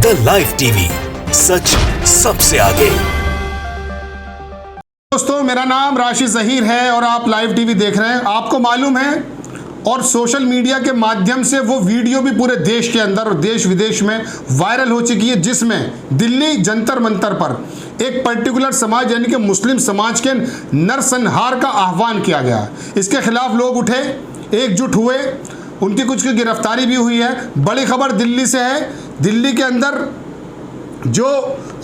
The live TV, सच सबसे आगे। दोस्तों, मेरा नाम राशिद ज़हीर है और आप लाइव टीवी देख रहे हैं। आपको मालूम है, और सोशल मीडिया के माध्यम से वो वीडियो भी पूरे देश के अंदर और देश विदेश में वायरल हो चुकी है, जिसमें दिल्ली जंतर मंतर पर एक पर्टिकुलर समाज यानी कि मुस्लिम समाज के नरसंहार का आह्वान किया गया। इसके खिलाफ लोग उठे, एकजुट हुए, उनकी कुछ की गिरफ्तारी भी हुई है। बड़ी खबर दिल्ली से है। दिल्ली के अंदर जो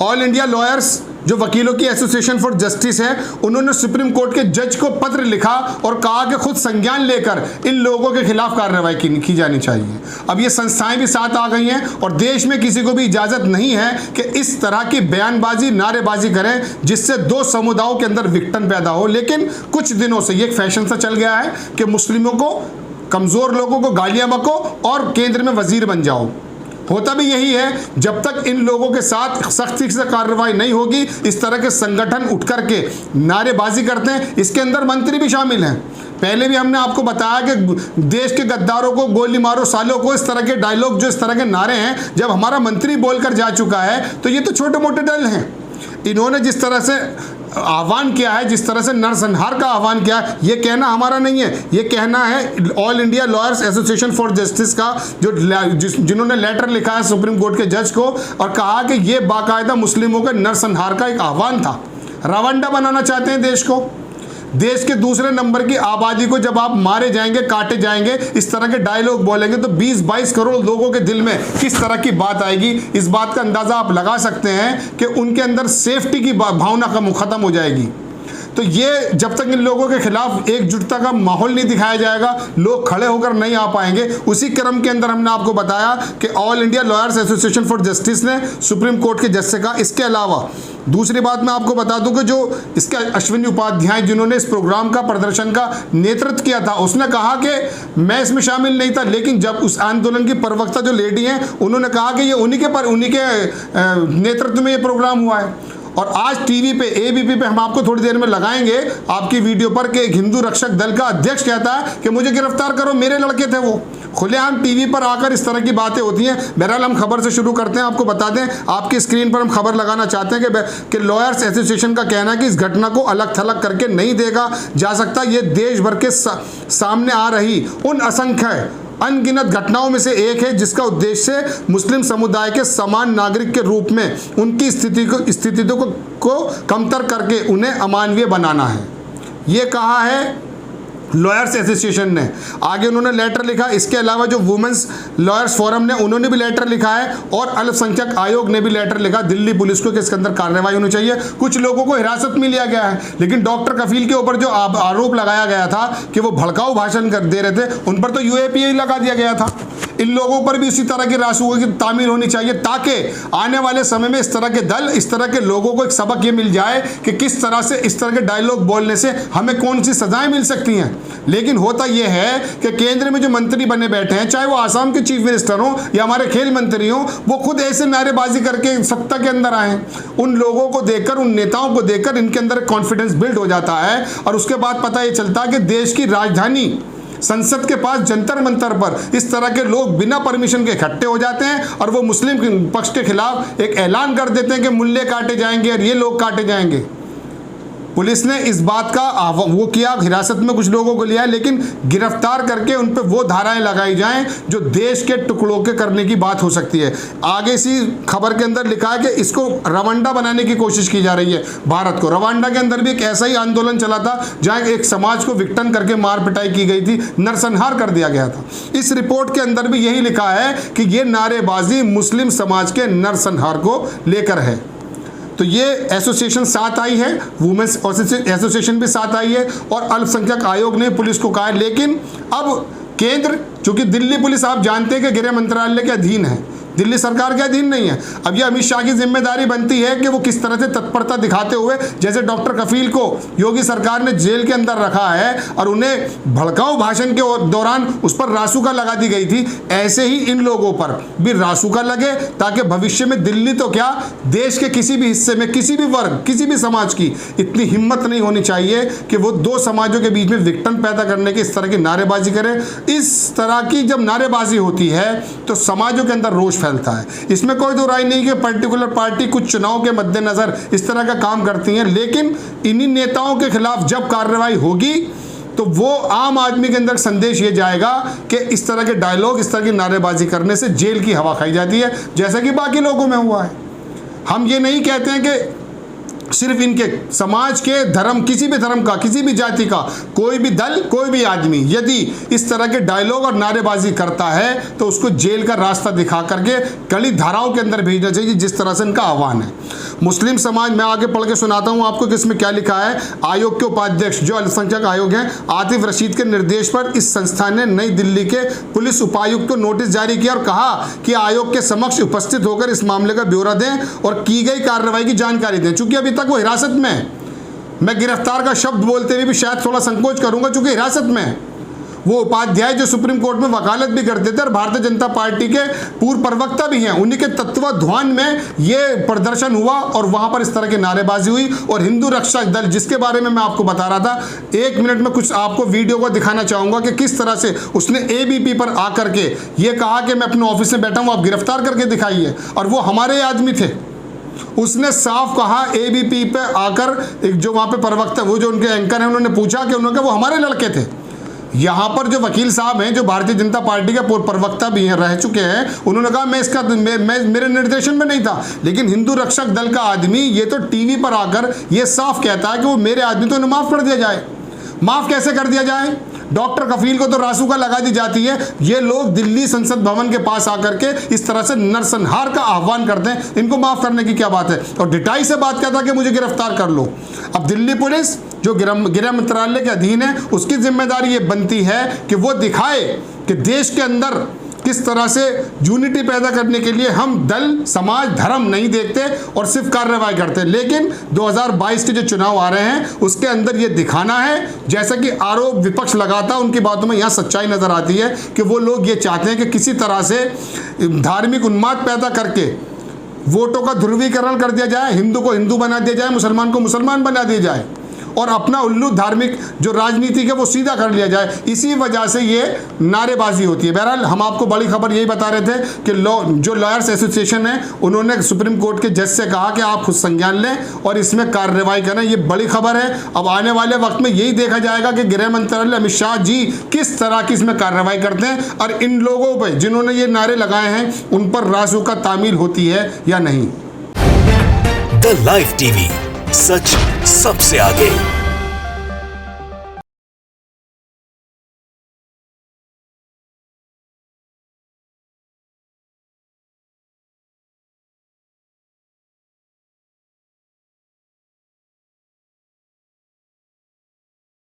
ऑल इंडिया लॉयर्स, जो वकीलों की एसोसिएशन फॉर जस्टिस है, उन्होंने सुप्रीम कोर्ट के जज को पत्र लिखा और कहा कि खुद संज्ञान लेकर इन लोगों के खिलाफ कार्रवाई की जानी चाहिए। अब ये संस्थाएं भी साथ आ गई हैं और देश में किसी को भी इजाज़त नहीं है कि इस तरह की बयानबाजी, नारेबाजी करें जिससे दो समुदायों के अंदर विघटन पैदा हो। लेकिन कुछ दिनों से ये एक फैशन सा चल गया है कि मुस्लिमों को, कमज़ोर लोगों को गालियाँ बको और केंद्र में वजीर बन जाओ। होता भी यही है। जब तक इन लोगों के साथ सख्ती से कार्रवाई नहीं होगी, इस तरह के संगठन उठ करके नारेबाजी करते हैं। इसके अंदर मंत्री भी शामिल हैं। पहले भी हमने आपको बताया कि देश के गद्दारों को गोली मारो सालों को, इस तरह के डायलॉग, जो इस तरह के नारे हैं, जब हमारा मंत्री बोलकर जा चुका है तो ये तो छोटे मोटे दल हैं। इन्होंने जिस तरह से आह्वान किया है, जिस तरह से नरसंहार का आह्वान किया है, ये कहना हमारा नहीं है, ये कहना है all India lawyers association for justice का, जिन्होंने लेटर लिखा है सुप्रीम कोर्ट के जज को और कहा कि ये बाकायदा मुस्लिमों के नरसंहार का एक आह्वान था। रवांडा बनाना चाहते हैं देश को। देश के दूसरे नंबर की आबादी को जब आप मारे जाएंगे, काटे जाएंगे, इस तरह के डायलॉग बोलेंगे तो 20-22 करोड़ लोगों के दिल में किस तरह की बात आएगी। इस बात का अंदाज़ा आप लगा सकते हैं कि उनके अंदर सेफ्टी की भावना खत्म हो जाएगी। तो ये जब तक इन लोगों के खिलाफ एकजुटता का माहौल नहीं दिखाया जाएगा, लोग खड़े होकर नहीं आ पाएंगे। उसी क्रम के अंदर हमने आपको बताया कि all India lawyers association for justice ने सुप्रीम कोर्ट के जज से कहा। इसके अलावा दूसरी बात मैं आपको बता दूं कि जो इसके अश्विनी उपाध्याय, जिन्होंने इस प्रोग्राम का प्रदर्शन का नेतृत्व किया था, उसने कहा कि मैं इसमें शामिल नहीं था, लेकिन जब उस आंदोलन की प्रवक्ता जो लेडी हैं, उन्होंने कहा कि ये उन्हीं के नेतृत्व में ये प्रोग्राम हुआ है। और आज टीवी पे, एबीपी पे हम आपको थोड़ी देर में लगाएंगे आपकी वीडियो पर कि एक हिंदू रक्षक दल का अध्यक्ष कहता है कि मुझे गिरफ्तार करो, मेरे लड़के थे वो। खुलेआम टीवी पर आकर इस तरह की बातें होती हैं। बहरहाल हम खबर से शुरू करते हैं। आपको बता दें, आपकी स्क्रीन पर हम खबर लगाना चाहते हैं कि लॉयर्स एसोसिएशन का कहना है कि इस घटना को अलग थलग करके नहीं देखा जा सकता। ये देश भर के सामने आ रही उन असंख्य अनगिनत घटनाओं में से एक है जिसका उद्देश्य मुस्लिम समुदाय के समान नागरिक के रूप में उनकी स्थिति को कमतर करके उन्हें अमानवीय बनाना है। ये कहा है लॉयर्स एसोसिएशन ने। आगे उन्होंने लेटर लिखा। इसके अलावा जो वुमेन्स लॉयर्स फोरम ने, उन्होंने भी लेटर लिखा है और अल्पसंख्यक आयोग ने भी लेटर लिखा दिल्ली पुलिस को कि इसके अंदर कार्रवाई होनी चाहिए। कुछ लोगों को हिरासत में लिया गया है, लेकिन डॉक्टर कफील के ऊपर जो आरोप लगाया गया था कि वो भड़काऊ भाषण दे रहे थे, उन पर तो यूएपीए लगा दिया गया था। इन लोगों पर भी इसी तरह की रासुओं की तामीर होनी चाहिए ताकि आने वाले समय में इस तरह के दल, इस तरह के लोगों को एक सबक ये मिल जाए कि किस तरह से इस तरह के डायलॉग बोलने से हमें कौन सी सजाएं मिल सकती हैं। लेकिन होता यह है कि केंद्र में जो मंत्री बने बैठे हैं, चाहे वो आसाम के चीफ मिनिस्टर हों या हमारे खेल मंत्री हों, वो खुद ऐसे नारेबाजी करके सत्ता के अंदर आए। उन लोगों को देखकर, उन नेताओं को देखकर इनके अंदर कॉन्फिडेंस बिल्ड हो जाता है और उसके बाद पता ये चलता है कि देश की राजधानी संसद के पास जंतर मंतर पर इस तरह के लोग बिना परमिशन के इकट्ठे हो जाते हैं और वो मुस्लिम पक्ष के खिलाफ एक ऐलान कर देते हैं कि मुल्ले काटे जाएंगे और ये लोग काटे जाएंगे। पुलिस ने इस बात का वो किया, हिरासत में कुछ लोगों को लिया, लेकिन गिरफ्तार करके उन पर वो धाराएं लगाई जाएं जो देश के टुकड़ों के करने की बात हो सकती है। आगे इसी खबर के अंदर लिखा है कि इसको रवांडा बनाने की कोशिश की जा रही है भारत को। रवांडा के अंदर भी एक ऐसा ही आंदोलन चला था जहाँ एक समाज को विघटन करके मार पिटाई की गई थी, नरसंहार कर दिया गया था। इस रिपोर्ट के अंदर भी यही लिखा है कि ये नारेबाजी मुस्लिम समाज के नरसंहार को लेकर है। तो ये एसोसिएशन साथ आई है, वुमेन्स एसोसिएशन भी साथ आई है और अल्पसंख्यक आयोग ने पुलिस को कहा है। लेकिन अब केंद्र, चूंकि दिल्ली पुलिस आप जानते हैं कि गृह मंत्रालय के अधीन है, दिल्ली सरकार के अधीन नहीं है। अब ये अमित शाह की जिम्मेदारी बनती है कि वो किस तरह से तत्परता दिखाते हुए, जैसे डॉक्टर कफील को योगी सरकार ने जेल के अंदर रखा है और उन्हें भड़काऊ भाषण के दौरान उस पर रासुका लगा दी गई थी, ऐसे ही इन लोगों पर भी रासुका लगे ताकि भविष्य में दिल्ली तो क्या, देश के किसी भी हिस्से में किसी भी वर्ग, किसी भी समाज की इतनी हिम्मत नहीं होनी चाहिए कि वो दो समाजों के बीच में विघटन पैदा करने की इस तरह की नारेबाजी करें। इस तरह की जब नारेबाजी होती है तो समाजों के अंदर रोष फैलता है। इसमें कोई दो राय नहीं कि पर्टिकुलर पार्टी कुछ चुनाव के मद्देनज़र इस तरह का काम करती है, लेकिन इन्हीं नेताओं के खिलाफ जब कार्रवाई होगी तो वो आम आदमी के अंदर संदेश ये जाएगा कि इस तरह के डायलॉग, इस तरह की नारेबाजी करने से जेल की हवा खाई जाती है, जैसा कि बाकी लोगों में हुआ है। हम ये नहीं कहते हैं कि सिर्फ इनके समाज के धर्म, किसी भी धर्म का, किसी भी जाति का कोई भी दल, कोई भी आदमी यदि इस तरह के डायलॉग और नारेबाजी करता है तो उसको जेल का रास्ता दिखा करके कड़ी धाराओं के अंदर भेजना चाहिए, जिस तरह से इनका आह्वान है। मुस्लिम समाज, मैं आगे पढ़ के सुनाता हूँ आपको कि इसमें क्या लिखा है। आयोग के उपाध्यक्ष, जो अल्पसंख्यक आयोग हैं, आतिफ रशीद के निर्देश पर इस संस्था ने नई दिल्ली के पुलिस उपायुक्त को नोटिस जारी किया और कहा कि आयोग के समक्ष उपस्थित होकर इस मामले का ब्यौरा दें और की गई कार्रवाई की जानकारी दें। चूंकि अभी तक वो हिरासत में है, मैं गिरफ्तार का शब्द बोलते हुए भी शायद थोड़ा संकोच करूंगा, चूंकि हिरासत में है। वो उपाध्याय जो सुप्रीम कोर्ट में वकालत भी करते थे और भारतीय जनता पार्टी के पूर्व प्रवक्ता भी हैं, उन्हीं के तत्वाधान में ये प्रदर्शन हुआ और वहां पर इस तरह की नारेबाजी हुई। और हिंदू रक्षक दल, जिसके बारे में मैं आपको बता रहा था, 1 मिनट में कुछ आपको वीडियो को दिखाना चाहूंगा कि किस तरह से उसने ABP पर आकर के ये कहा कि मैं अपने ऑफिस में बैठा हूं, आप गिरफ्तार करके दिखाइए। और वो हमारे आदमी थे। उसने साफ कहा ABP पे आकर, एक जो वहां पे प्रवक्ता, वो जो उनके एंकर हैं, उन्होंने पूछा कि उन्होंने कहा वो हमारे लड़के थे। यहाँ पर जो वकील साहब हैं, जो भारतीय जनता पार्टी के पूर्व प्रवक्ता भी हैं, रह चुके हैं, उन्होंने कहा मैं इसका मेरे निर्देशन में नहीं था। लेकिन हिंदू रक्षक दल का आदमी ये तो टीवी पर आकर ये साफ कहता है कि वो मेरे आदमी, तो उन्हें माफ़ कर दिया जाए। माफ़ कैसे कर दिया जाए? डॉक्टर कफील को तो रासुका लगा दी जाती है, ये लोग दिल्ली संसद भवन के पास आकर के इस तरह से नरसंहार का आह्वान करते हैं। इनको माफ़ करने की क्या बात है? और डिटाई से बात कहता कि मुझे गिरफ्तार कर लो। अब दिल्ली पुलिस जो गृह मंत्रालय के अधीन है, उसकी जिम्मेदारी ये बनती है कि वो दिखाए कि देश के अंदर किस तरह से यूनिटी पैदा करने के लिए हम दल, समाज, धर्म नहीं देखते और सिर्फ कार्रवाई करते। लेकिन 2022 के जो चुनाव आ रहे हैं उसके अंदर ये दिखाना है, जैसा कि आरोप विपक्ष लगाता है, उनकी बातों में यहाँ सच्चाई नजर आती है कि वो लोग ये चाहते हैं कि किसी तरह से धार्मिक उन्माद पैदा करके वोटों का ध्रुवीकरण कर दिया जाए, हिंदू को हिंदू बना दिया जाए, मुसलमान को मुसलमान बना दिया जाए और अपना उल्लू धार्मिक जो राजनीति है वो सीधा कर लिया जाए। इसी वजह से ये नारेबाजी होती है। बहरहाल हम आपको बड़ी खबर यही बता रहे थे कि जो लॉयर्स एसोसिएशन है, उन्होंने सुप्रीम कोर्ट के जज से कहा कि आप खुद संज्ञान लें और इसमें कार्रवाई करें। ये बड़ी खबर है। अब आने वाले वक्त में यही देखा जाएगा कि गृह मंत्रालय, अमित शाह जी किस तरह की इसमें कार्रवाई करते हैं और इन लोगों पर जिन्होंने ये नारे लगाए हैं उन पर रासुका तामील होती है या नहीं। द लाइव टीवी, सच सबसे आगे।